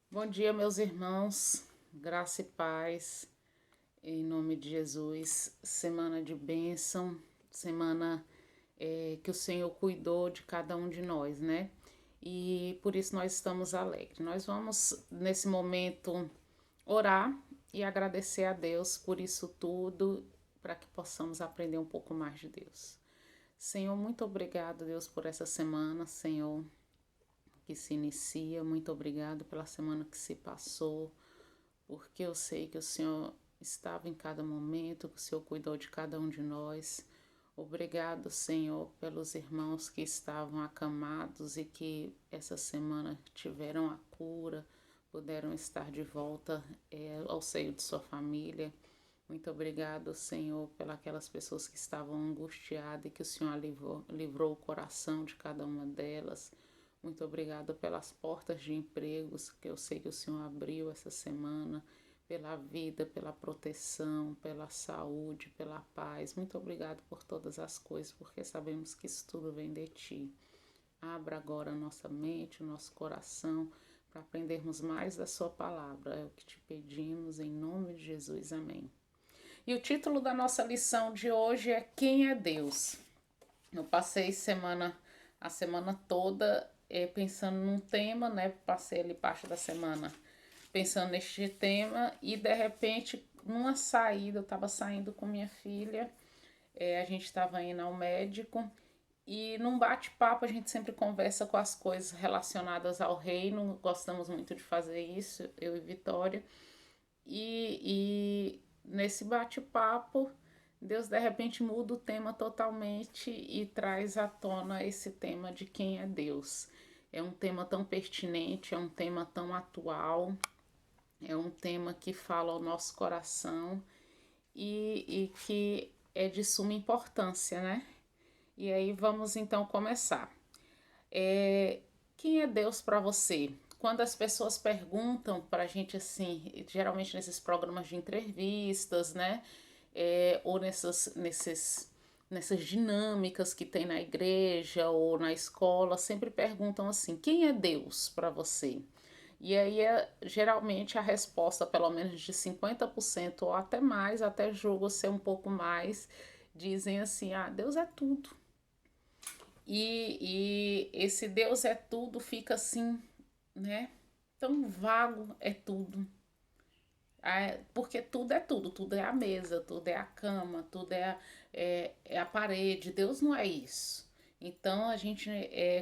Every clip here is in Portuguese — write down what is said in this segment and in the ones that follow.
Bom dia, meus irmãos, graça e paz, em nome de Jesus. Semana de bênção, semana que o Senhor cuidou de cada um de nós, né? E por isso nós estamos alegres. Nós vamos, nesse momento, orar e agradecer a Deus por isso tudo, para que possamos aprender um pouco mais de Deus. Senhor, muito obrigado, Deus, por essa semana, Senhor, que se inicia. Muito obrigado pela semana que se passou, porque eu sei que o Senhor estava em cada momento, que o Senhor cuidou de cada um de nós. Obrigado, Senhor, pelos irmãos que estavam acamados e que essa semana tiveram a cura, puderam estar de volta ao seio de sua família. Muito obrigado, Senhor, pelas pessoas que estavam angustiadas e que o Senhor livrou o coração de cada uma delas. Muito obrigado pelas portas de empregos que eu sei que o Senhor abriu essa semana, pela vida, pela proteção, pela saúde, pela paz. Muito obrigado por todas as coisas, porque sabemos que isso tudo vem de Ti. Abra agora a nossa mente, o nosso coração, para aprendermos mais da Sua palavra. É o que te pedimos, em nome de Jesus. Amém. E o título da nossa lição de hoje é Quem é Deus? Eu passei a semana toda pensando num tema, né? Passei ali parte da semana pensando neste tema e de repente, numa saída, eu estava saindo com minha filha, a gente estava indo ao médico e num bate-papo a gente sempre conversa com as coisas relacionadas ao reino, gostamos muito de fazer isso, eu e Vitória. E nesse bate-papo, Deus de repente muda o tema totalmente e traz à tona esse tema de quem é Deus. É um tema tão pertinente, é um tema tão atual, é um tema que fala ao nosso coração e que é de suma importância, né? E aí vamos então começar. É, quem é Deus para você? Quando as pessoas perguntam para a gente assim, geralmente nesses programas de entrevistas, né? Ou nessas dinâmicas que tem na igreja ou na escola, sempre perguntam assim: quem é Deus para você? E aí geralmente a resposta, pelo menos de 50% ou até mais, até julgo ser um pouco mais, dizem assim: ah, Deus é tudo. E esse Deus é tudo fica assim, né? Tão vago é tudo. Porque tudo é a mesa, tudo é a cama, tudo é a parede. Deus não é isso. Então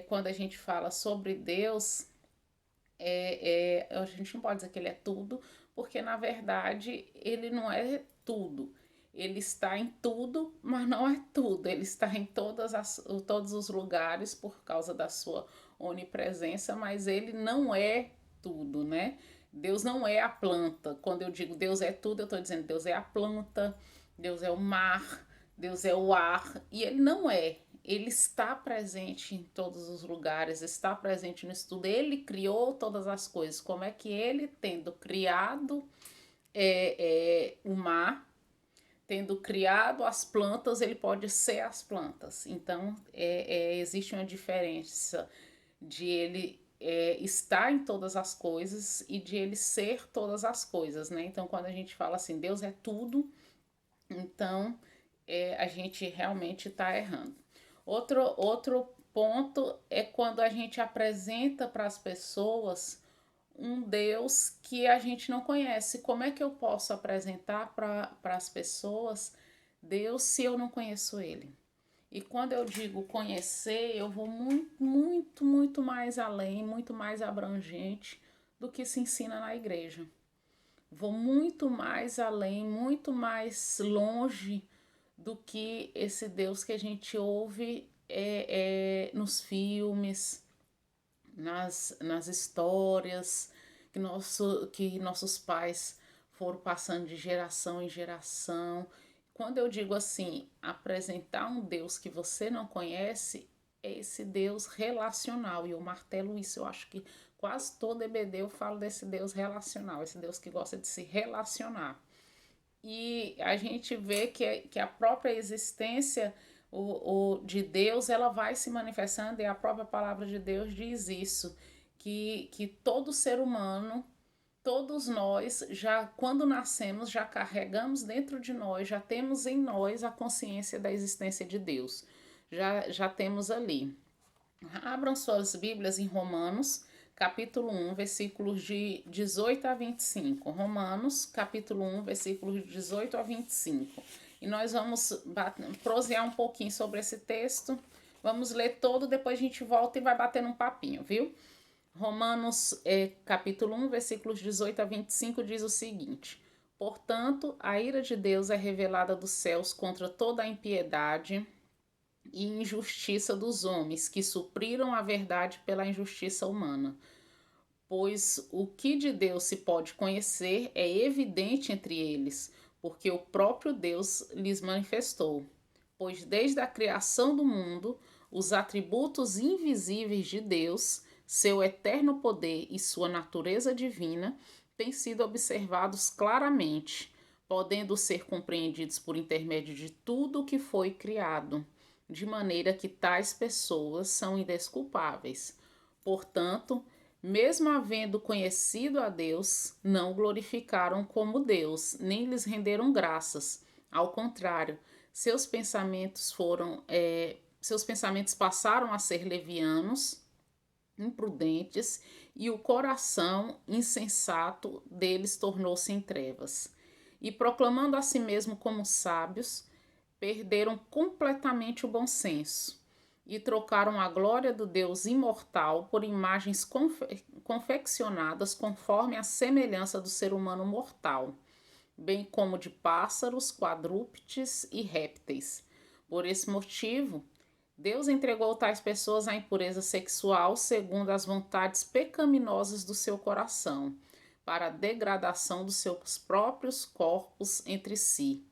quando a gente fala sobre Deus, a gente não pode dizer que ele é tudo, porque na verdade ele não é tudo. Ele está em tudo, mas não é tudo. Ele está em todos os lugares por causa da sua onipresença, mas ele não é tudo, né? Deus não é a planta. Quando eu digo Deus é tudo, eu estou dizendo Deus é a planta, Deus é o mar, Deus é o ar, e ele não é. Ele está presente em todos os lugares, está presente no estudo. Ele criou todas as coisas. Como é que ele, tendo criado o mar, tendo criado as plantas, ele pode ser as plantas? Então, existe uma diferença de ele estar em todas as coisas e de ele ser todas as coisas, né? Então, quando a gente fala assim, Deus é tudo, então a gente realmente está errando. Outro ponto é quando a gente apresenta para as pessoas um Deus que a gente não conhece. Como é que eu posso apresentar para as pessoas Deus se eu não conheço Ele? E quando eu digo conhecer, eu vou muito, muito, muito mais além, muito mais abrangente do que se ensina na igreja. Vou muito mais além, muito mais longe do que esse Deus que a gente ouve nos filmes, nas histórias que nossos pais foram passando de geração em geração. Quando eu digo assim, apresentar um Deus que você não conhece, é esse Deus relacional. E eu martelo isso, eu acho que quase todo EBD eu falo desse Deus relacional, esse Deus que gosta de se relacionar. E a gente vê que a própria existência de Deus, ela vai se manifestando, e a própria palavra de Deus diz isso, que todo ser humano Todos nós, já quando nascemos, já carregamos dentro de nós, já temos em nós a consciência da existência de Deus. Já temos ali. Abram suas Bíblias em Romanos, capítulo 1, versículos de 18 a 25. Romanos, capítulo 1, versículos de 18 a 25. E nós vamos prosear um pouquinho sobre esse texto. Vamos ler todo, depois a gente volta e vai batendo um papinho, viu? Romanos, capítulo 1, versículos 18 a 25, diz o seguinte: Portanto, a ira de Deus é revelada dos céus contra toda a impiedade e injustiça dos homens, que supriram a verdade pela injustiça humana. Pois o que de Deus se pode conhecer é evidente entre eles, porque o próprio Deus lhes manifestou. Pois desde a criação do mundo, os atributos invisíveis de Deus, seu eterno poder e sua natureza divina, têm sido observados claramente, podendo ser compreendidos por intermédio de tudo o que foi criado, de maneira que tais pessoas são indesculpáveis. Portanto, mesmo havendo conhecido a Deus, não o glorificaram como Deus, nem lhes renderam graças. Ao contrário, seus pensamentos passaram a ser levianos, imprudentes, e o coração insensato deles tornou-se em trevas. E proclamando a si mesmo como sábios, perderam completamente o bom senso e trocaram a glória do Deus imortal por imagens confeccionadas conforme a semelhança do ser humano mortal, bem como de pássaros, quadrúpedes e répteis. Por esse motivo, Deus entregou tais pessoas à impureza sexual segundo as vontades pecaminosas do seu coração, para a degradação dos seus próprios corpos entre si.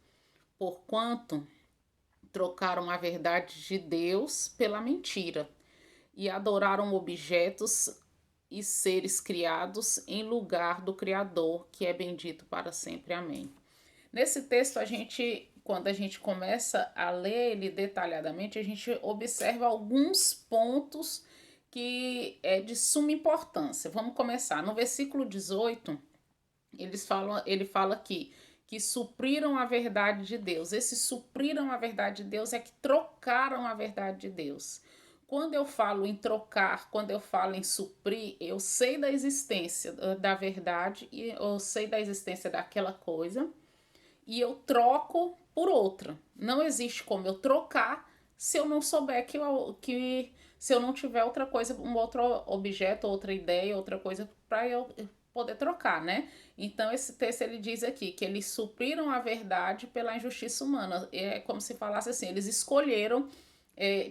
Porquanto trocaram a verdade de Deus pela mentira e adoraram objetos e seres criados em lugar do Criador, que é bendito para sempre. Amém. Nesse texto, quando a gente começa a ler ele detalhadamente, a gente observa alguns pontos que é de suma importância. Vamos começar. No versículo 18, ele fala aqui que supriram a verdade de Deus. Esse supriram a verdade de Deus é que trocaram a verdade de Deus. Quando eu falo em trocar, quando eu falo em suprir, eu sei da existência da verdade e eu sei da existência daquela coisa e eu troco por outra. Não existe como eu trocar se eu não souber que se eu não tiver outra coisa, um outro objeto, outra ideia, outra coisa para eu poder trocar, né? Então esse texto ele diz aqui que eles supriram a verdade pela injustiça humana. É como se falasse assim, eles escolheram,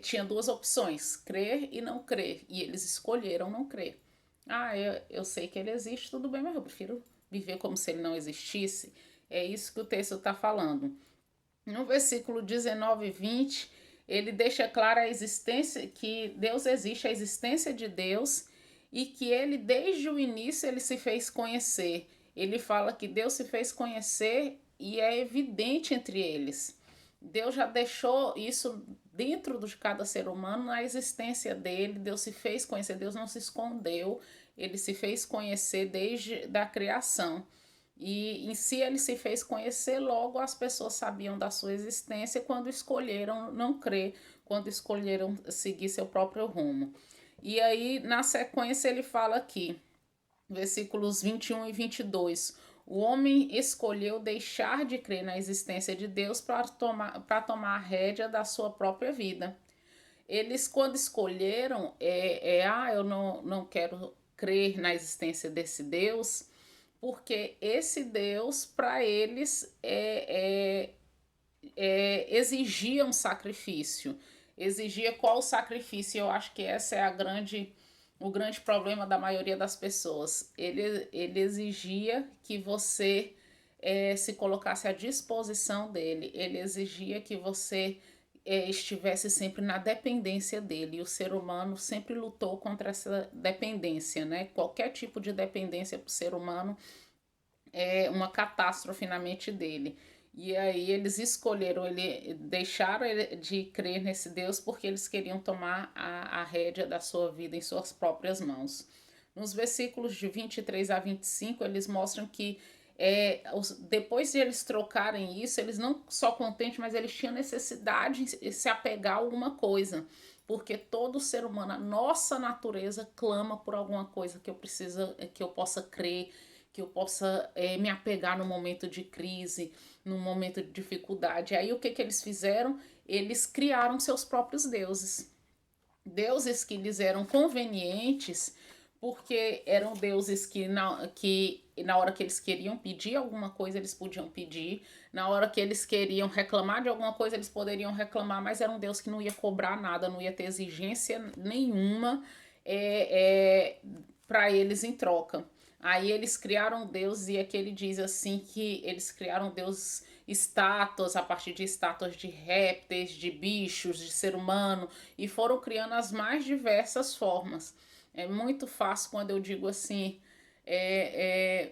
tinha duas opções, crer e não crer, e eles escolheram não crer. Ah, eu sei que ele existe, tudo bem, mas eu prefiro viver como se ele não existisse. É isso que o texto está falando. No versículo 19 e 20, ele deixa clara a existência, que Deus existe, a existência de Deus, e que ele, desde o início, ele se fez conhecer. Ele fala que Deus se fez conhecer e é evidente entre eles. Deus já deixou isso dentro de cada ser humano, na existência dele. Deus se fez conhecer, Deus não se escondeu, ele se fez conhecer desde a criação. E em si ele se fez conhecer, logo as pessoas sabiam da sua existência quando escolheram não crer, quando escolheram seguir seu próprio rumo. E aí, na sequência, ele fala aqui, versículos 21 e 22, o homem escolheu deixar de crer na existência de Deus para tomar a rédea da sua própria vida. Eles, quando escolheram, eu não quero crer na existência desse Deus, porque esse Deus, para eles, exigia um sacrifício. Exigia qual sacrifício? Eu acho que essa é o grande problema da maioria das pessoas. Ele exigia que você se colocasse à disposição dele. Ele exigia que você estivesse sempre na dependência dele. E o ser humano sempre lutou contra essa dependência, né? Qualquer tipo de dependência para o ser humano é uma catástrofe na mente dele. E aí eles escolheram, deixaram ele de crer nesse Deus porque eles queriam tomar a rédea da sua vida em suas próprias mãos. Nos versículos de 23 a 25, eles mostram que depois de eles trocarem isso, eles não só contentes, mas eles tinham necessidade de se apegar a alguma coisa. Porque todo ser humano, a nossa natureza clama por alguma coisa que eu precisa, que eu possa crer, que eu possa me apegar no momento de crise, no momento de dificuldade. Aí o que eles fizeram? Eles criaram seus próprios deuses. Deuses que lhes eram convenientes, porque eram deuses que na hora que eles queriam pedir alguma coisa, eles podiam pedir. Na hora que eles queriam reclamar de alguma coisa, eles poderiam reclamar, mas era um Deus que não ia cobrar nada, não ia ter exigência nenhuma para eles em troca. Aí eles criaram Deus e aqui ele diz assim que eles criaram Deus estátuas a partir de estátuas de répteis, de bichos, de ser humano e foram criando as mais diversas formas. É muito fácil quando eu digo assim,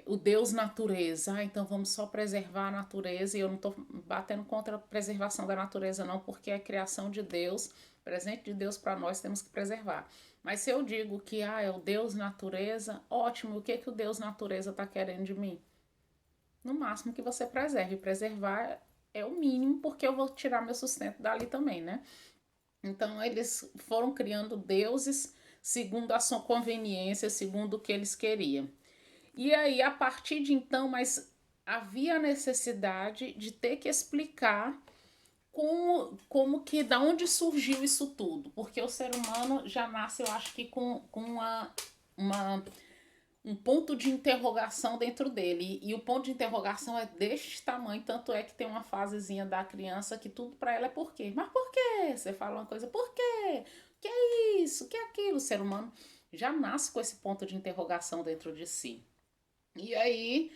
o Deus natureza. Ah, então vamos só preservar a natureza e eu não estou batendo contra a preservação da natureza não, porque é a criação de Deus, presente de Deus para nós, temos que preservar. Mas se eu digo que é o Deus natureza, ótimo, o que o Deus natureza está querendo de mim? No máximo que você preserve. Preservar é o mínimo, porque eu vou tirar meu sustento dali também, né? Então eles foram criando deuses segundo a sua conveniência, segundo o que eles queriam. E aí, a partir de então, mas havia a necessidade de ter que explicar como que, da onde surgiu isso tudo. Porque o ser humano já nasce, eu acho que com uma um ponto de interrogação dentro dele. E o ponto de interrogação é deste tamanho, tanto é que tem uma fasezinha da criança que tudo para ela é por quê? Mas por quê? Você fala uma coisa, por quê? Que é isso? Que é aquilo? O ser humano já nasce com esse ponto de interrogação dentro de si. E aí,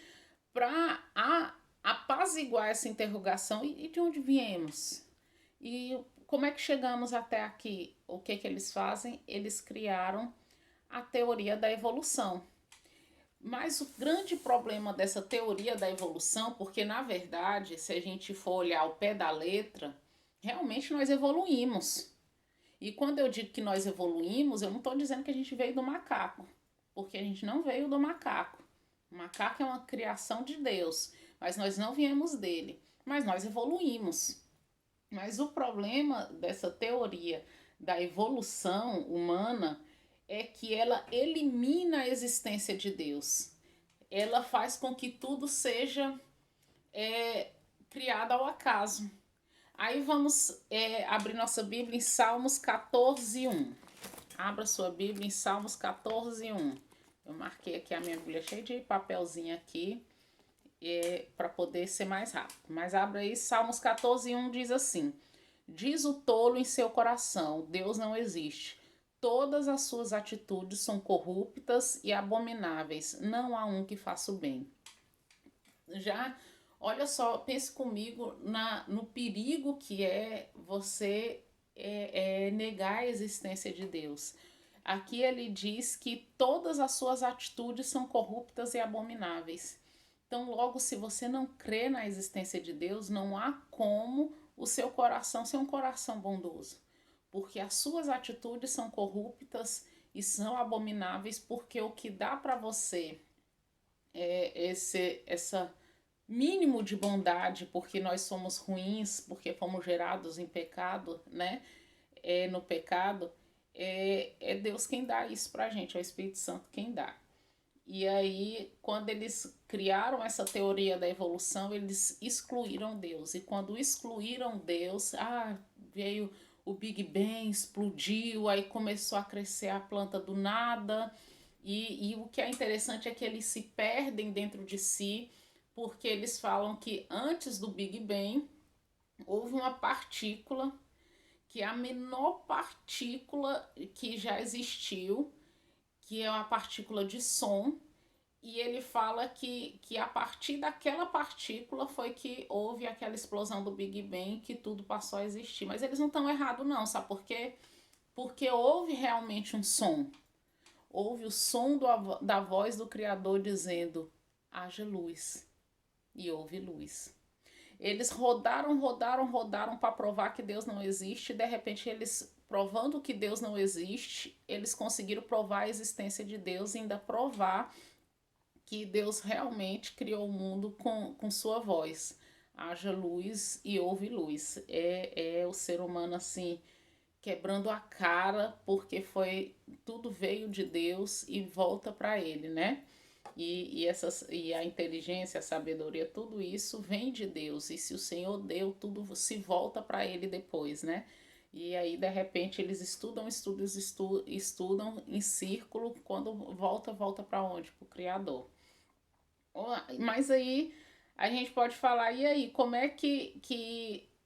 para apaziguar essa interrogação, e de onde viemos? E como é que chegamos até aqui? O que eles fazem? Eles criaram a teoria da evolução. Mas o grande problema dessa teoria da evolução, porque na verdade, se a gente for olhar ao pé da letra, realmente nós evoluímos. E quando eu digo que nós evoluímos, eu não estou dizendo que a gente veio do macaco, porque a gente não veio do macaco. O macaco é uma criação de Deus, mas nós não viemos dele. Mas nós evoluímos. Mas o problema dessa teoria da evolução humana é que ela elimina a existência de Deus. Ela faz com que tudo seja criado ao acaso. Aí vamos abrir nossa Bíblia em Salmos 14:1. Abra sua Bíblia em Salmos 14:1. Eu marquei aqui a minha Bíblia cheia de papelzinho aqui para poder ser mais rápido. Mas abra aí, Salmos 14:1 diz assim: Diz o tolo em seu coração: Deus não existe. Todas as suas atitudes são corruptas e abomináveis. Não há um que faça o bem. Já, olha só, pense comigo no perigo que é você negar a existência de Deus. Aqui ele diz que todas as suas atitudes são corruptas e abomináveis. Então, logo, se você não crê na existência de Deus, não há como o seu coração ser um coração bondoso. Porque as suas atitudes são corruptas e são abomináveis, porque o que dá para você essa mínimo de bondade, porque nós somos ruins, porque fomos gerados em pecado, né? No pecado, é Deus quem dá isso pra gente, é o Espírito Santo quem dá. E aí, quando eles criaram essa teoria da evolução, eles excluíram Deus. E quando excluíram Deus, veio o Big Bang, explodiu, aí começou a crescer a planta do nada. E o que é interessante é que eles se perdem dentro de si, porque eles falam que antes do Big Bang houve uma partícula, que é a menor partícula que já existiu, que é uma partícula de som, e ele fala que a partir daquela partícula foi que houve aquela explosão do Big Bang, que tudo passou a existir. Mas eles não estão errados não, sabe por quê? Porque houve realmente um som. Houve o som da voz do Criador dizendo, haja luz. E houve luz. Eles rodaram, rodaram, rodaram para provar que Deus não existe, e de repente eles provando que Deus não existe, eles conseguiram provar a existência de Deus e ainda provar que Deus realmente criou o mundo com sua voz. Haja luz e houve luz. É o ser humano assim, quebrando a cara, porque foi tudo veio de Deus e volta para ele, né? E a inteligência, a sabedoria, tudo isso vem de Deus. E se o Senhor deu, tudo se volta para ele depois, né? E aí, de repente, eles estudam em círculo. Quando volta, volta para onde? Para o Criador. Mas aí a gente pode falar, e aí, como é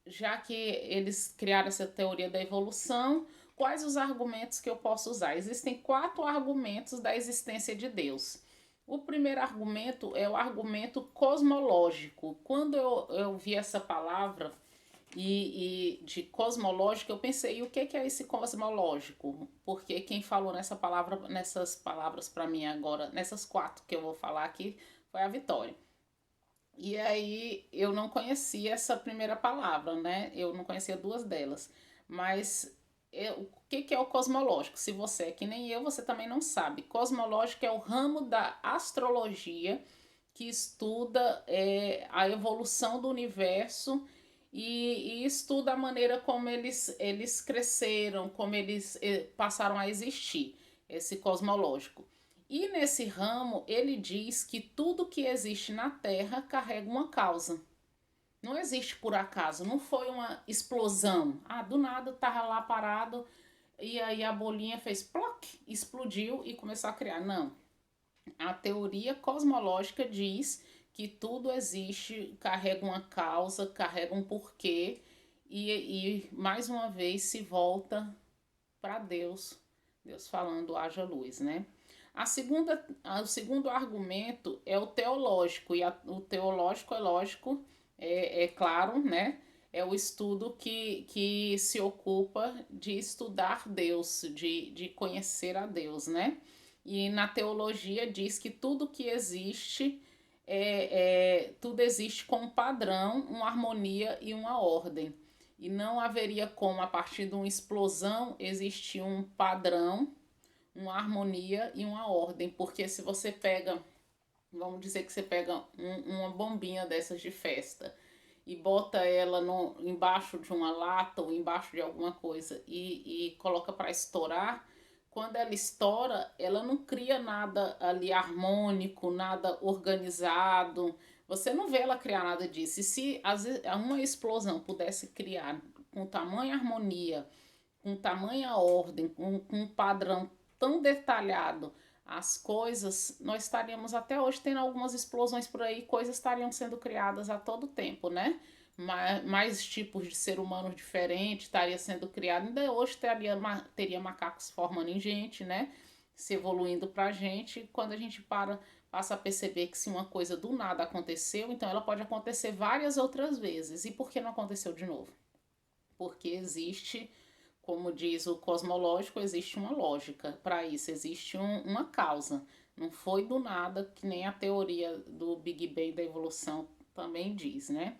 já que eles criaram essa teoria da evolução, quais os argumentos que eu posso usar? Existem 4 argumentos da existência de Deus. O primeiro argumento é o argumento cosmológico. Quando eu vi essa palavra e de cosmológico, eu pensei, o que é esse cosmológico? Porque quem falou nessas palavras para mim agora, nessas 4 que eu vou falar aqui, foi a Vitória. E aí eu não conhecia essa primeira palavra, né? Eu não conhecia 2 delas. Mas o que é o cosmológico? Se você é que nem eu, você também não sabe. Cosmológico é o ramo da astrologia que estuda a evolução do universo e estuda a maneira como eles cresceram, como eles passaram a existir, esse cosmológico. E nesse ramo, ele diz que tudo que existe na Terra carrega uma causa. Não existe por acaso, não foi uma explosão. Ah, do nada tava lá parado e aí a bolinha fez ploc, explodiu e começou a criar. Não. A teoria cosmológica diz que tudo existe, carrega uma causa, carrega um porquê e mais uma vez se volta para Deus. Deus falando haja luz, né? O segundo argumento é o teológico, e o teológico é lógico, é claro, né? É o estudo que se ocupa de estudar Deus, de conhecer a Deus, né? E na teologia diz que tudo que existe, tudo existe com um padrão, uma harmonia e uma ordem. E não haveria como, a partir de uma explosão, existir um padrão, uma harmonia e uma ordem, porque se você pega, vamos dizer que você pega uma bombinha dessas de festa e bota ela embaixo de uma lata ou embaixo de alguma coisa e coloca para estourar, quando ela estoura, ela não cria nada ali harmônico, nada organizado. Você não vê ela criar nada disso. E se uma explosão pudesse criar com tamanha harmonia, com tamanha ordem, com um padrão tão detalhado as coisas, nós estaríamos até hoje tendo algumas explosões por aí, coisas estariam sendo criadas a todo tempo, né? Mais tipos de ser humano diferentes estaria sendo criado. Ainda hoje teria macacos formando em gente, né? Se evoluindo pra gente. Quando a gente passa a perceber que se uma coisa do nada aconteceu, então ela pode acontecer várias outras vezes. E por que não aconteceu de novo? Porque existe, como diz o cosmológico, existe uma lógica para isso, existe uma causa. Não foi do nada, que nem a teoria do Big Bang da evolução também diz, né?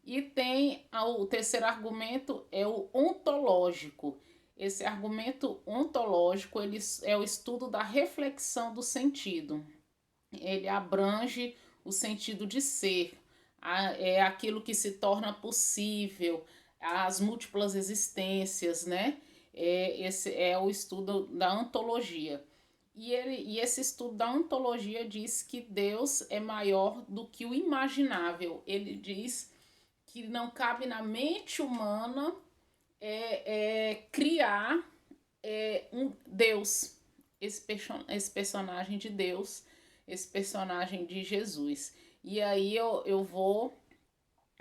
E tem o terceiro argumento, é o ontológico. Esse argumento ontológico ele é o estudo da reflexão do sentido. Ele abrange o sentido de ser, é aquilo que se torna possível, as múltiplas existências, né? Esse é o estudo da ontologia. E esse estudo da ontologia diz que Deus é maior do que o imaginável. Ele diz que não cabe na mente humana criar um Deus, esse personagem de Deus, esse personagem de Jesus. E aí eu vou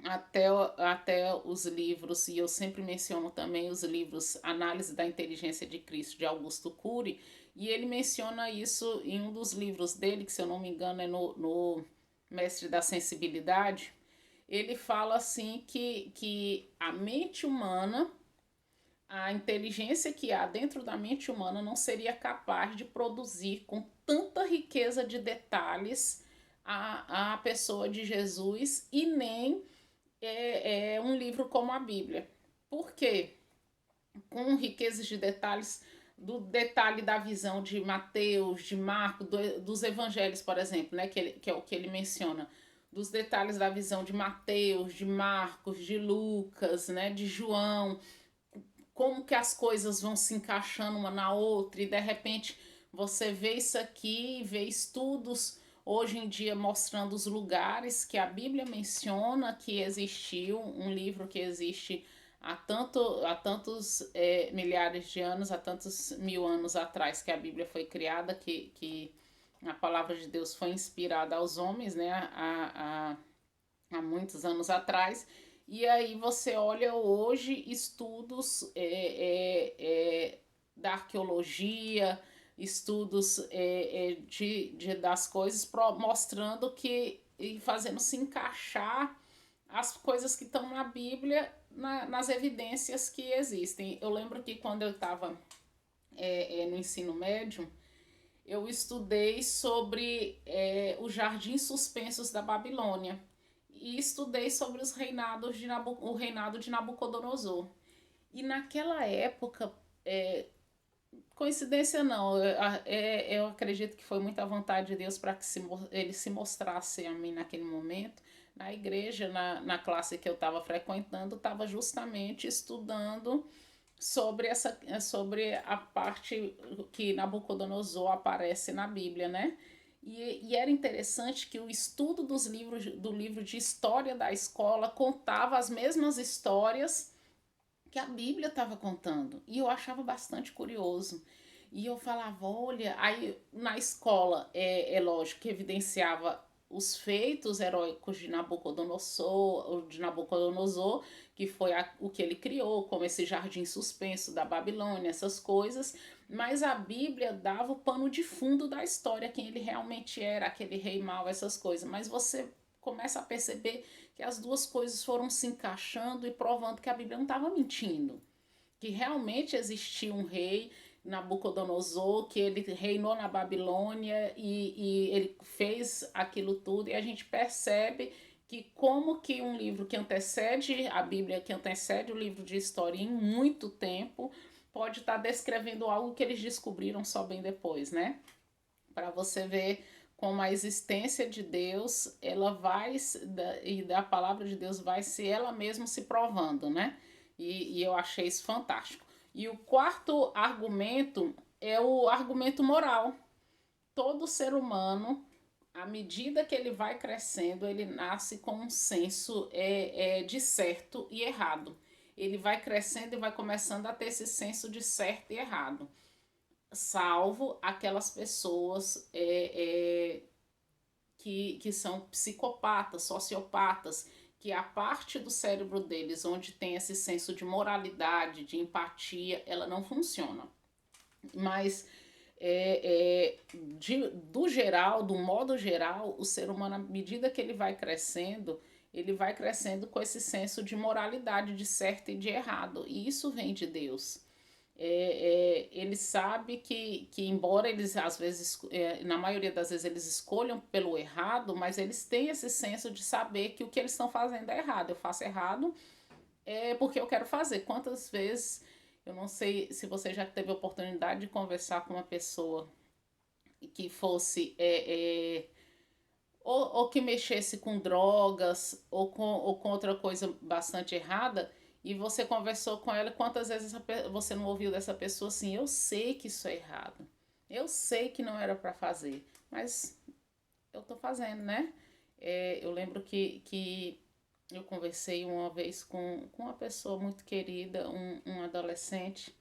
até os livros, e eu sempre menciono também os livros Análise da Inteligência de Cristo, de Augusto Cury, e ele menciona isso em um dos livros dele, que se eu não me engano é no Mestre da Sensibilidade. Ele fala assim que a mente humana, a inteligência que há dentro da mente humana não seria capaz de produzir com tanta riqueza de detalhes a pessoa de Jesus e nem é um livro como a Bíblia. Por quê? Com riquezas de detalhes, do detalhe da visão de Mateus, de Marcos, dos evangelhos, por exemplo, né, que é o que ele menciona, dos detalhes da visão de Mateus, de Marcos, de Lucas, né, de João, como que as coisas vão se encaixando uma na outra e de repente você vê isso aqui, vê estudos hoje em dia mostrando os lugares que a Bíblia menciona que existiu, um livro que existe há tantos milhares de anos, há tantos mil anos atrás que a Bíblia foi criada, que a palavra de Deus foi inspirada aos homens, né, há muitos anos atrás. E aí você olha hoje estudos da arqueologia, estudos das coisas mostrando que e fazendo se encaixar as coisas que estão na Bíblia nas evidências que existem. Eu lembro que quando eu estava no ensino médio, eu estudei sobre os jardins suspensos da Babilônia e estudei sobre os reinados o reinado de Nabucodonosor. E naquela época, coincidência não, eu acredito que foi muita vontade de Deus para que ele se mostrasse a mim naquele momento. Na igreja, na classe que eu estava frequentando, estava justamente estudando sobre a parte que Nabucodonosor aparece na Bíblia, né? E era interessante que o estudo do livro de história da escola contava as mesmas histórias que a Bíblia estava contando. E eu achava bastante curioso. E eu falava, olha, aí na escola é lógico que evidenciava os feitos heróicos de Nabucodonosor, que foi o que ele criou, como esse jardim suspenso da Babilônia, essas coisas, mas a Bíblia dava o pano de fundo da história, quem ele realmente era, aquele rei mau, essas coisas. Mas você começa a perceber que as duas coisas foram se encaixando e provando que a Bíblia não estava mentindo, que realmente existia um rei, Nabucodonosor, que ele reinou na Babilônia e ele fez aquilo tudo, e a gente percebe que como que um livro que antecede a Bíblia, que antecede o livro de história em muito tempo, pode estar descrevendo algo que eles descobriram só bem depois, né? Para você ver como a existência de Deus, ela vai, e da palavra de Deus vai se ela mesma se provando, né? E eu achei isso fantástico. E o quarto argumento é o argumento moral. Todo ser humano, à medida que ele vai crescendo, ele nasce com um senso de certo e errado. Ele vai crescendo e vai começando a ter esse senso de certo e errado, salvo aquelas pessoas que são psicopatas, sociopatas, que a parte do cérebro deles onde tem esse senso de moralidade, de empatia, ela não funciona. Mas do geral, do modo geral, o ser humano, à medida que ele vai crescendo com esse senso de moralidade, de certo e de errado. E isso vem de Deus. Ele sabe que embora eles às vezes, na maioria das vezes eles escolham pelo errado, mas eles têm esse senso de saber que o que eles estão fazendo é errado. Eu faço errado porque eu quero fazer. Quantas vezes, eu não sei se você já teve a oportunidade de conversar com uma pessoa que fosse ou que mexesse com drogas ou com outra coisa bastante errada, e você conversou com ela, quantas vezes você não ouviu dessa pessoa assim, eu sei que isso é errado, eu sei que não era para fazer, mas eu tô fazendo, né? Eu lembro que eu conversei uma vez com uma pessoa muito querida, um adolescente,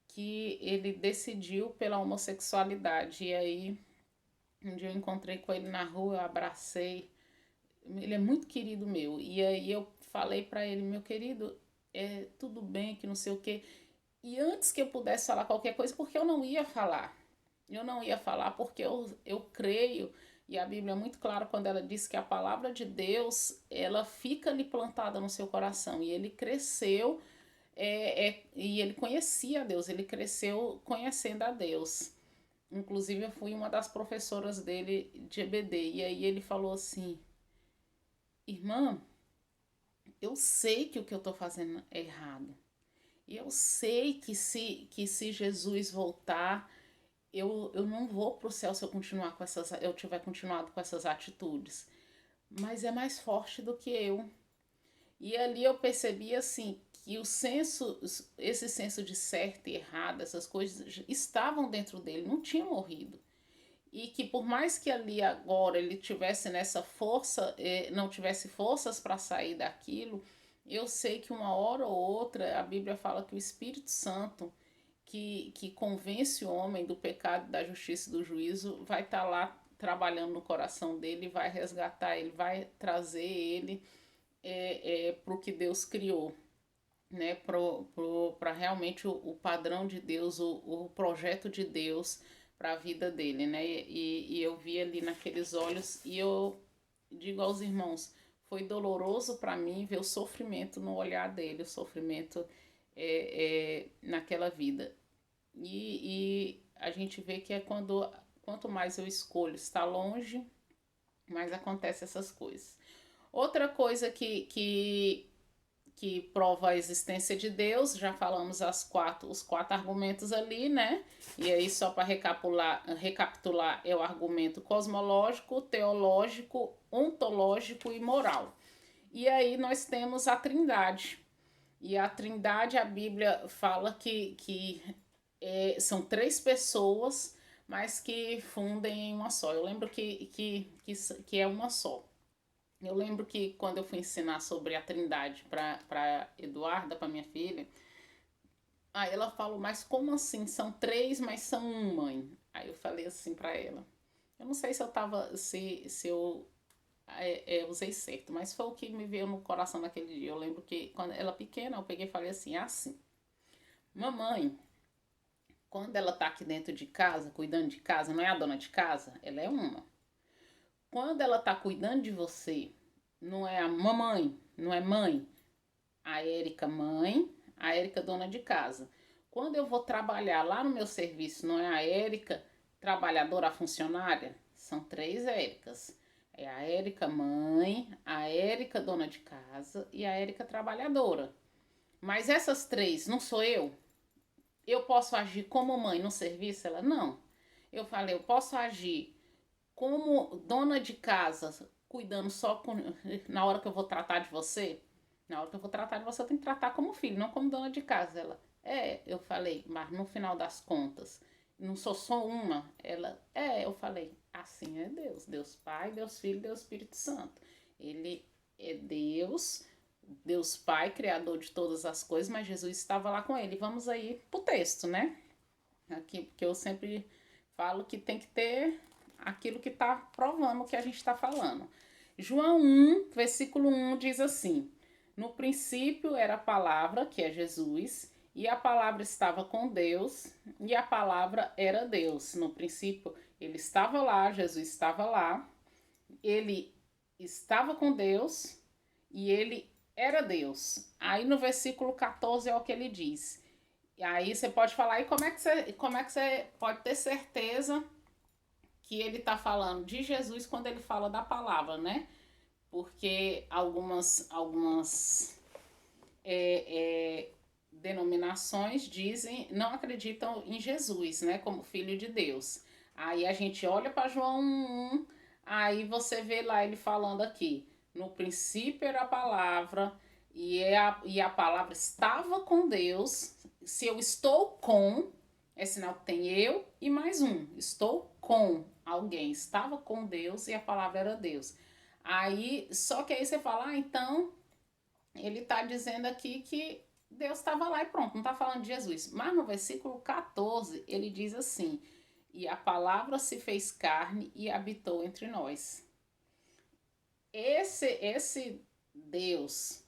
que ele decidiu pela homossexualidade, e aí um dia eu encontrei com ele na rua, eu abracei. Ele é muito querido meu. E aí eu falei para ele, meu querido, tudo bem, que não sei o quê. E antes que eu pudesse falar qualquer coisa, porque eu não ia falar. Eu não ia falar porque eu creio, e a Bíblia é muito clara quando ela diz que a palavra de Deus, ela fica ali plantada no seu coração. E ele cresceu, e ele conhecia a Deus, ele cresceu conhecendo a Deus. Inclusive, eu fui uma das professoras dele de EBD. E aí ele falou assim: Irmã, eu sei que o que eu estou fazendo é errado. E eu sei que se Jesus voltar, eu não vou para o céu se eu continuar com eu tiver continuado com essas atitudes. Mas é mais forte do que eu. E ali eu percebi assim que esse senso de certo e errado, essas coisas estavam dentro dele, não tinha morrido. E que por mais que ali agora ele tivesse nessa força, não tivesse forças para sair daquilo, eu sei que uma hora ou outra a Bíblia fala que o Espírito Santo, que convence o homem do pecado, da justiça e do juízo, vai estar lá trabalhando no coração dele, vai resgatar ele, vai trazer ele para o que Deus criou, né? Para realmente o padrão de Deus, o projeto de Deus para a vida dele, né? E eu vi ali naqueles olhos e eu digo aos irmãos, foi doloroso para mim ver o sofrimento no olhar dele, o sofrimento naquela vida. E a gente vê que é quanto mais eu escolho estar longe, mais acontece essas coisas. Outra coisa que prova a existência de Deus, já falamos os quatro argumentos ali, né? E aí, só para recapitular, é o argumento cosmológico, teológico, ontológico e moral. E aí nós temos a Trindade. E a Trindade, a Bíblia fala que são três pessoas, mas que fundem em uma só. Eu lembro que é uma só. Eu lembro que quando eu fui ensinar sobre a Trindade para Eduarda, para minha filha, aí ela falou, mas como assim? São três, mas são um, mãe. Aí eu falei assim para ela. Eu não sei se eu tava, se eu usei certo, mas foi o que me veio no coração naquele dia. Eu lembro que quando ela pequena, eu peguei e falei assim, assim, mamãe, quando ela tá aqui dentro de casa, cuidando de casa, não é a dona de casa, ela é uma. Quando ela tá cuidando de você, não é a mamãe, não é mãe, a Érica mãe, a Érica dona de casa. Quando eu vou trabalhar lá no meu serviço, não é a Érica trabalhadora, a funcionária? São três Éricas. É a Érica mãe, a Érica dona de casa e a Érica trabalhadora. Mas essas três, não sou eu? Eu posso agir como mãe no serviço? Ela, não. Eu falei, eu posso agir como dona de casa, cuidando na hora que eu vou tratar de você? Na hora que eu vou tratar de você, eu tenho que tratar como filho, não como dona de casa. Ela, eu falei, mas no final das contas, não sou só uma? Ela, eu falei, assim é Deus. Deus Pai, Deus Filho, Deus Espírito Santo. Ele é Deus, Deus Pai, Criador de todas as coisas, mas Jesus estava lá com ele. Vamos aí pro texto, né? Aqui, porque eu sempre falo que tem que ter aquilo que está provando o que a gente está falando. João 1, versículo 1 diz assim: no princípio era a palavra, que é Jesus, e a palavra estava com Deus, e a palavra era Deus. No princípio ele estava lá, Jesus estava lá, ele estava com Deus e ele era Deus. Aí no versículo 14 é o que ele diz. E aí você pode falar, e como é que você pode ter certeza que ele está falando de Jesus quando ele fala da palavra, né? Porque algumas denominações dizem, não acreditam em Jesus, né? Como Filho de Deus. Aí a gente olha para João 1, aí você vê lá ele falando aqui, no princípio era a palavra, e a palavra estava com Deus. Se eu estou com, é sinal que tem eu e mais um. Estou com alguém. Estava com Deus e a palavra era Deus. Aí, só que aí você fala, então, ele está dizendo aqui que Deus estava lá e pronto, não está falando de Jesus. Mas no versículo 14, ele diz assim, e a palavra se fez carne e habitou entre nós. Esse Deus,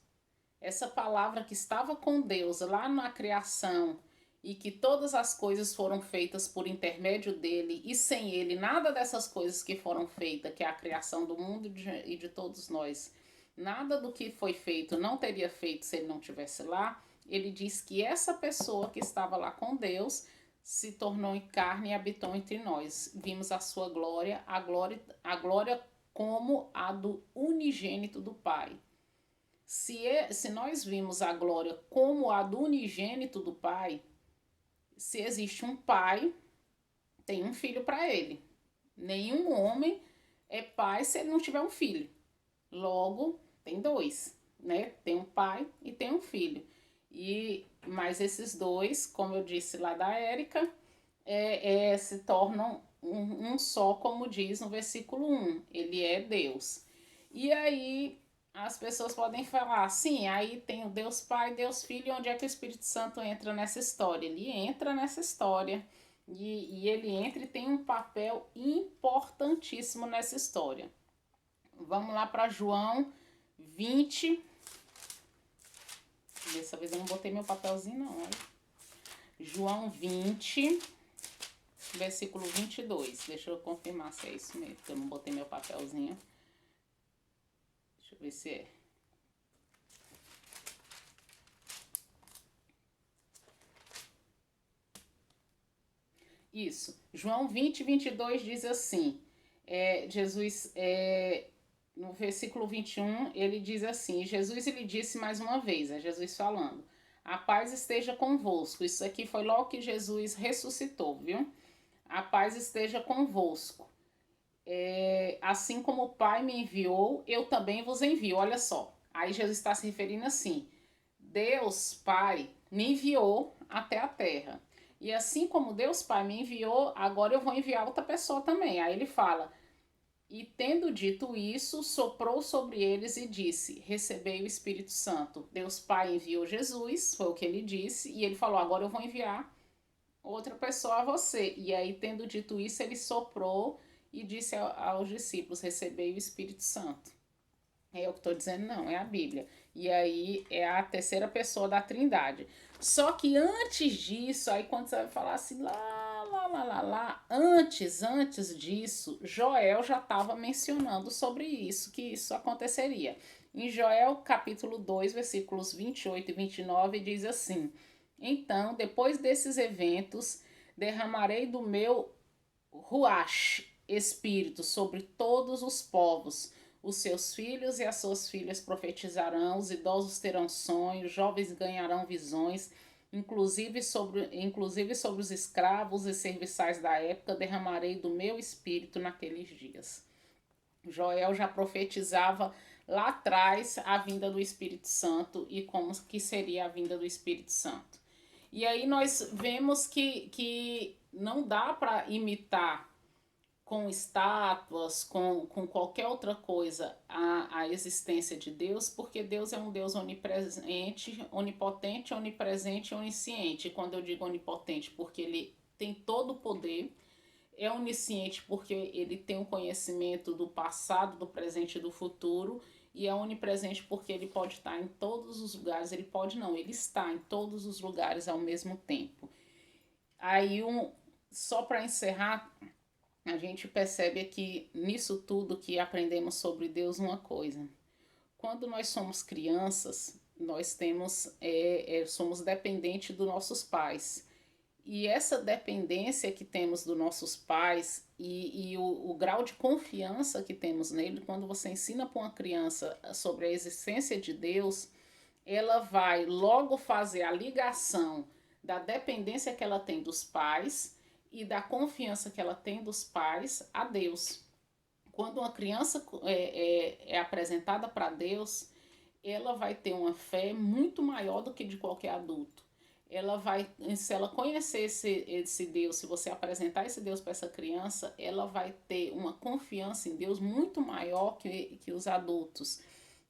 essa palavra que estava com Deus lá na criação e que todas as coisas foram feitas por intermédio dele e sem ele nada dessas coisas que foram feitas, que é a criação do mundo e de todos nós, nada do que foi feito não teria feito se ele não estivesse lá. Ele diz que essa pessoa que estava lá com Deus se tornou em carne e habitou entre nós. Vimos a sua glória, a glória como a do unigênito do Pai. Se nós vimos a glória como a do unigênito do Pai, se existe um pai, tem um filho para ele. Nenhum homem é pai se ele não tiver um filho. Logo, tem dois, né? Tem um pai e tem um filho. Mas esses dois, como eu disse lá da Érica, se tornam um só, como diz no versículo 1. Ele é Deus. E aí as pessoas podem falar, sim, aí tem o Deus Pai, Deus Filho, e onde é que o Espírito Santo entra nessa história? Ele entra nessa história e ele entra e tem um papel importantíssimo nessa história. Vamos lá para João 20. Dessa vez eu não botei meu papelzinho não, olha. João 20, versículo 22. Deixa eu confirmar se é isso mesmo, porque eu não botei meu papelzinho. Deixa eu ver se é. Isso. João 20, 22 diz assim, Jesus, no versículo 21, ele diz assim, Jesus lhe disse mais uma vez, é Jesus falando, a paz esteja convosco. Isso aqui foi logo que Jesus ressuscitou, viu? A paz esteja convosco. Assim como o Pai me enviou, eu também vos envio. Olha só, aí Jesus está se referindo assim, Deus Pai me enviou até a terra. E assim como Deus Pai me enviou, agora eu vou enviar outra pessoa também. Aí ele fala, e tendo dito isso, soprou sobre eles e disse, recebei o Espírito Santo. Deus Pai enviou Jesus, foi o que ele disse, e ele falou, agora eu vou enviar outra pessoa a você. E aí, tendo dito isso, ele soprou e disse aos discípulos, recebei o Espírito Santo. É eu que estou dizendo, não, é a Bíblia. E aí é a terceira pessoa da Trindade. Só que antes disso, aí quando você vai falar assim, antes disso, Joel já estava mencionando sobre isso, que isso aconteceria. Em Joel capítulo 2, versículos 28 e 29, diz assim, então, depois desses eventos, derramarei do meu Ruach, Espírito, sobre todos os povos. Os seus filhos e as suas filhas profetizarão, os idosos terão sonhos, jovens ganharão visões, inclusive sobre os escravos e serviçais da época, derramarei do meu espírito naqueles dias. Joel já profetizava lá atrás a vinda do Espírito Santo e como que seria a vinda do Espírito Santo. E aí nós vemos que não dá para imitar com estátuas, com qualquer outra coisa, a existência de Deus, porque Deus é um Deus onipresente, onipotente, onipresente e onisciente. Quando eu digo onipotente, porque ele tem todo o poder, é onisciente porque ele tem um conhecimento do passado, do presente e do futuro, e é onipresente porque ele pode estar em todos os lugares, ele pode não, ele está em todos os lugares ao mesmo tempo. Aí, só para encerrar, a gente percebe aqui nisso tudo que aprendemos sobre Deus uma coisa. Quando nós somos crianças, nós somos dependentes dos nossos pais. E essa dependência que temos dos nossos pais o grau de confiança que temos nele, quando você ensina para uma criança sobre a existência de Deus, ela vai logo fazer a ligação da dependência que ela tem dos pais e da confiança que ela tem dos pais a Deus. Quando uma criança é apresentada para Deus, ela vai ter uma fé muito maior do que de qualquer adulto. Ela vai, se ela conhecer esse Deus, se você apresentar esse Deus para essa criança, ela vai ter uma confiança em Deus muito maior que os adultos,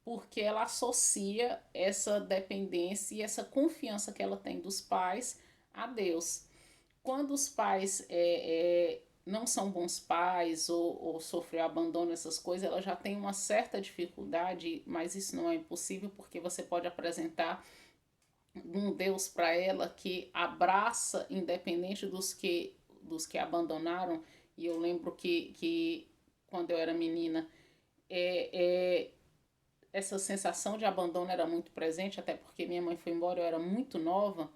porque ela associa essa dependência e essa confiança que ela tem dos pais a Deus. Quando os pais não são bons pais ou sofreu abandono, essas coisas, ela já tem uma certa dificuldade, mas isso não é impossível porque você pode apresentar um Deus para ela que abraça, independente dos que abandonaram. E eu lembro que quando eu era menina, é, é, essa sensação de abandono era muito presente, até porque minha mãe foi embora, eu era muito nova,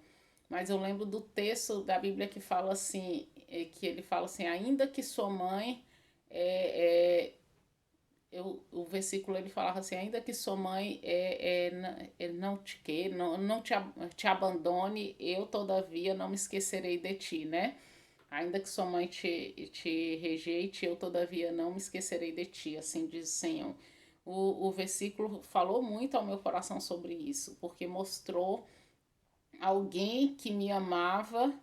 mas eu lembro do texto da Bíblia que fala assim, que ele fala assim, ainda que sua mãe é, o versículo ele falava assim, ainda que sua mãe ele não te queira, te abandone, eu todavia não me esquecerei de ti, né? Ainda que sua mãe te rejeite, eu todavia não me esquecerei de ti, assim diz o Senhor. O versículo falou muito ao meu coração sobre isso, porque mostrou alguém que me amava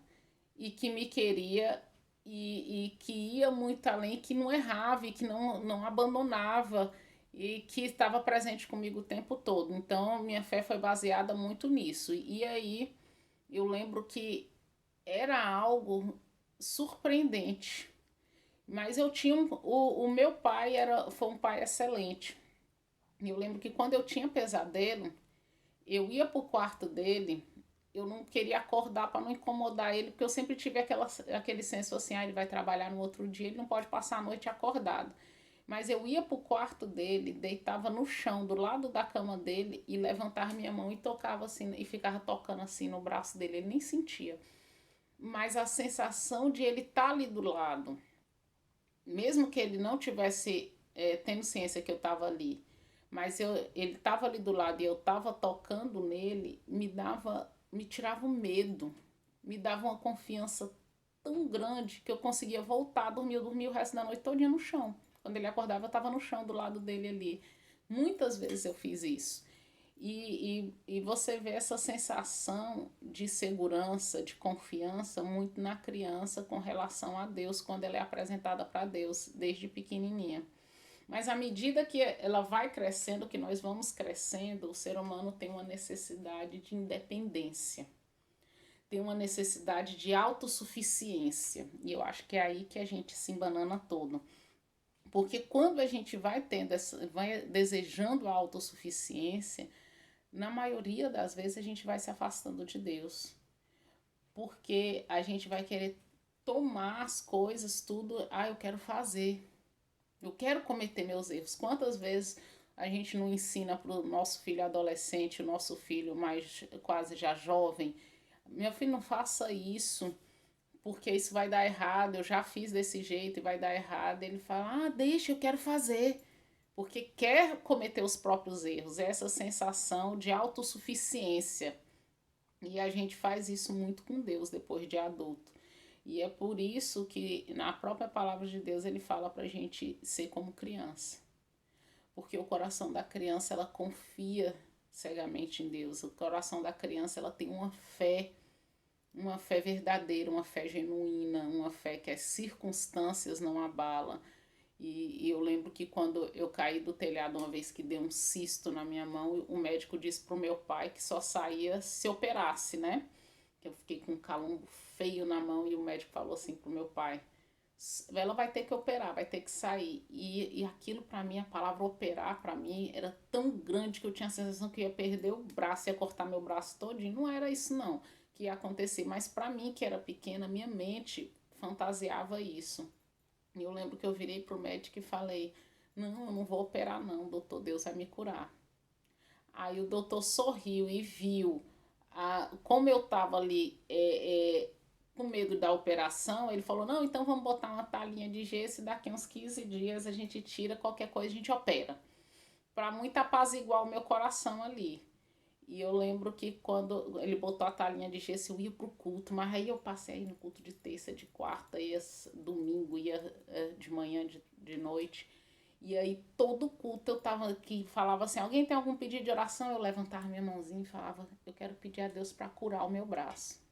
e que me queria e que ia muito além, que não errava e que não abandonava e que estava presente comigo o tempo todo. Então, minha fé foi baseada muito nisso. E aí, eu lembro que era algo surpreendente. Mas eu tinha o meu pai foi um pai excelente. Eu lembro que quando eu tinha pesadelo, eu ia pro quarto dele, eu não queria acordar para não incomodar ele, porque eu sempre tive aquele senso assim, ah, ele vai trabalhar no outro dia, ele não pode passar a noite acordado. Mas eu ia pro quarto dele, deitava no chão, do lado da cama dele, e levantava minha mão e tocava assim, e ficava tocando assim no braço dele, ele nem sentia. Mas a sensação de ele estar ali do lado, mesmo que ele não tivesse tendo ciência que eu estava ali, mas ele estava ali do lado e eu estava tocando nele, me tirava um medo, me dava uma confiança tão grande que eu conseguia voltar a dormir. Eu dormia o resto da noite todinha no chão. Quando ele acordava, eu estava no chão do lado dele ali. Muitas vezes eu fiz isso. E você vê essa sensação de segurança, de confiança muito na criança com relação a Deus, quando ela é apresentada para Deus desde pequenininha. Mas à medida que ela vai crescendo, que nós vamos crescendo, o ser humano tem uma necessidade de independência, tem uma necessidade de autossuficiência. E eu acho que é aí que a gente se embanana todo. Porque quando a gente vai tendo vai desejando a autossuficiência, na maioria das vezes a gente vai se afastando de Deus. Porque a gente vai querer tomar as coisas, tudo, eu quero fazer. Eu quero cometer meus erros. Quantas vezes a gente não ensina para o nosso filho adolescente, o nosso filho mais quase já jovem, meu filho, não faça isso, porque isso vai dar errado, eu já fiz desse jeito e vai dar errado. Ele fala, deixa, eu quero fazer. Porque quer cometer os próprios erros. É essa sensação de autossuficiência. E a gente faz isso muito com Deus depois de adulto. E é por isso que na própria palavra de Deus ele fala pra gente ser como criança. Porque o coração da criança ela confia cegamente em Deus. O coração da criança ela tem uma fé verdadeira, uma fé genuína, uma fé que as circunstâncias não abalam. E eu lembro que quando eu caí do telhado uma vez que deu um cisto na minha mão, o médico disse pro meu pai que só saía se operasse, né? Que eu fiquei com um calombo feio na mão e o médico falou assim pro meu pai, ela vai ter que operar, vai ter que sair. E aquilo para mim, a palavra operar para mim era tão grande que eu tinha a sensação que ia perder o braço, ia cortar meu braço todinho. Não era isso não que ia acontecer, mas para mim que era pequena, minha mente fantasiava isso. E eu lembro que eu virei pro médico e falei, não, eu não vou operar não, doutor, Deus vai me curar. Aí o doutor sorriu e viu como eu tava ali com medo da operação, ele falou, não, então vamos botar uma talinha de gesso e daqui uns 15 dias a gente tira, qualquer coisa a gente opera. Pra muito apaziguar o meu coração ali. E eu lembro que quando ele botou a talinha de gesso, eu ia pro culto, mas aí eu passei no culto de terça, de quarta, ia domingo, ia de manhã, de noite. E aí todo culto eu tava aqui, falava assim, alguém tem algum pedido de oração? Eu levantava minha mãozinha e falava, eu quero pedir a Deus para curar o meu braço.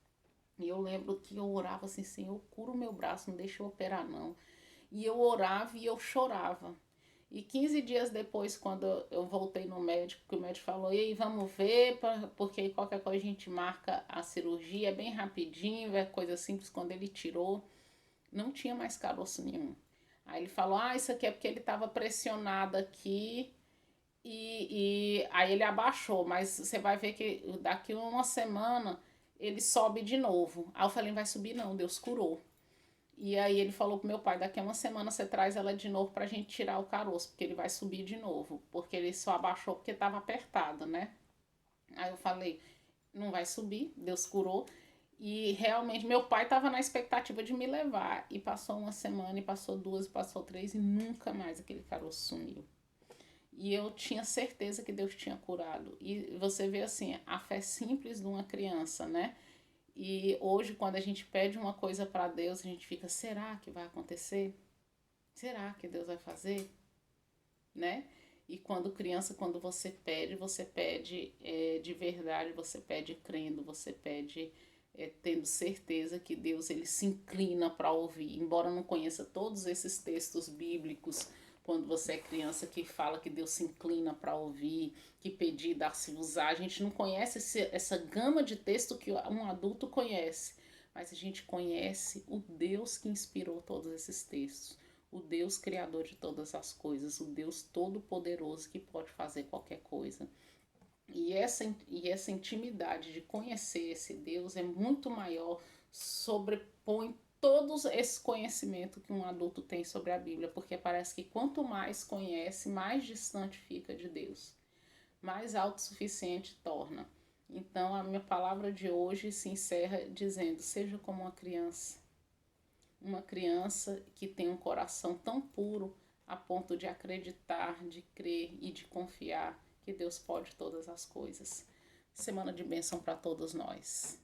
E eu lembro que eu orava assim, Senhor, cura o meu braço, não deixa eu operar não. E eu orava e eu chorava. E 15 dias depois, quando eu voltei no médico, que o médico falou, e aí, vamos ver, porque qualquer coisa a gente marca a cirurgia, é bem rapidinho, é coisa simples, quando ele tirou, não tinha mais caroço nenhum. Aí ele falou, isso aqui é porque ele estava pressionado aqui e aí ele abaixou, mas você vai ver que daqui uma semana ele sobe de novo. Aí eu falei, não vai subir não, Deus curou. E aí ele falou pro meu pai, daqui a uma semana você traz ela de novo pra gente tirar o caroço, porque ele vai subir de novo, porque ele só abaixou porque tava apertado, né? Aí eu falei, não vai subir, Deus curou. E realmente meu pai tava na expectativa de me levar. E passou uma semana, e passou duas, e passou três, e nunca mais aquele caroço sumiu. E eu tinha certeza que Deus tinha curado. E você vê assim, a fé simples de uma criança, né? E hoje, quando a gente pede uma coisa para Deus, a gente fica: será que vai acontecer? Será que Deus vai fazer? Né? E quando criança, quando você pede de verdade, você pede crendo, você pede tendo certeza que Deus ele se inclina para ouvir. Embora não conheça todos esses textos bíblicos, quando você é criança que fala que Deus se inclina para ouvir, que pedir dá-se-vos-á, a gente não conhece essa gama de texto que um adulto conhece, mas a gente conhece o Deus que inspirou todos esses textos, o Deus criador de todas as coisas, o Deus todo-poderoso que pode fazer qualquer coisa. E essa intimidade de conhecer esse Deus é muito maior, sobrepõe todos esse conhecimento que um adulto tem sobre a Bíblia, porque parece que quanto mais conhece, mais distante fica de Deus, mais autossuficiente torna. Então a minha palavra de hoje se encerra dizendo: seja como uma criança que tem um coração tão puro a ponto de acreditar, de crer e de confiar que Deus pode todas as coisas. Semana de bênção para todos nós.